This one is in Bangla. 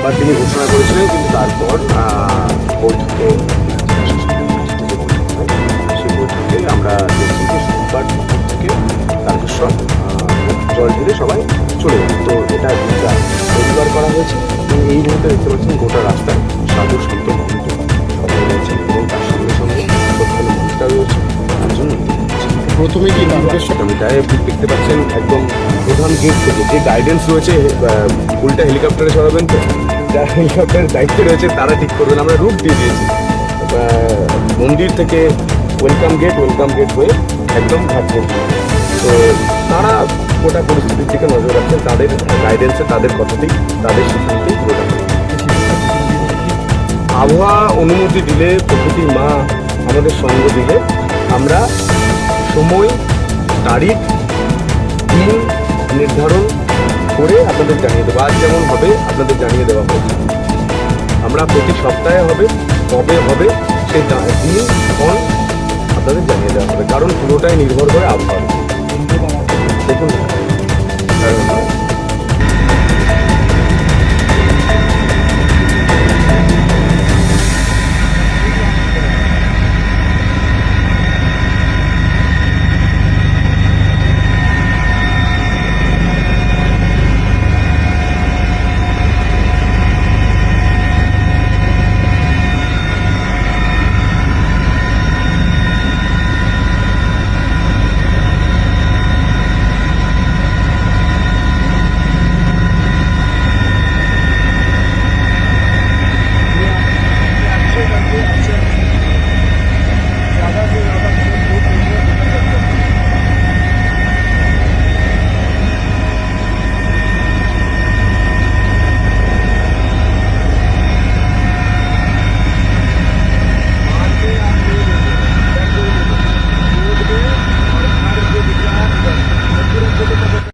বা তিনি ঘোষণা করেছিলেন, কিন্তু তারপর বৈঠকে সেই বৈঠকে আমরা দেখছি যে সোমবার দুপুর থেকে তারকেশ্বর জল ঢেলে সবাই চলে যাবে। তো এটা রবিবার করা হয়েছে এবং এই মুহূর্তে দেখতে পাচ্ছেন গোটা রাস্তায় সাধু সন্ত মহন্ত সবাই রয়েছে এবং তার সঙ্গে সঙ্গে প্রধানমন্ত্রীটা রয়েছে। তার জন্য প্রথমে কি তারকেশ্বর আমি তাই দেখতে পাচ্ছেন একদম প্রধান গেট থেকে যে গাইডেন্স রয়েছে, উল্টা হেলিকপ্টারে চড়াবেন তো, যারা হেলিকপ্টারের দায়িত্বে রয়েছে তারা ঠিক করবেন। আমরা রুট দিয়ে দিয়েছি মন্দির থেকে ওয়েলকাম গেট হয়ে একদম ঘাট পর্যন্ত। তো তারা গোটা পরিস্থিতির দিকে নজর রাখছেন, তাদের গাইডেন্সে, তাদের কথাতেই, তাদের সিদ্ধান্তেই গোটা আবহাওয়া অনুমতি দিলে, প্রকৃতির মা আমাদের সঙ্গ দিলে আমরা সময়, তারিখ, দিন নির্ধারণ করে আপনাদের জানিয়ে দেবো। আজ যেমন হবে আপনাদের জানিয়ে দেওয়া হয়েছে। আমরা প্রতি সপ্তাহে হবে, কবে হবে সেই দিন ক্ষণ আপনাদের জানিয়ে দেওয়া হবে, কারণ পুরোটাই নির্ভর করে আবহাওয়া। দেখুন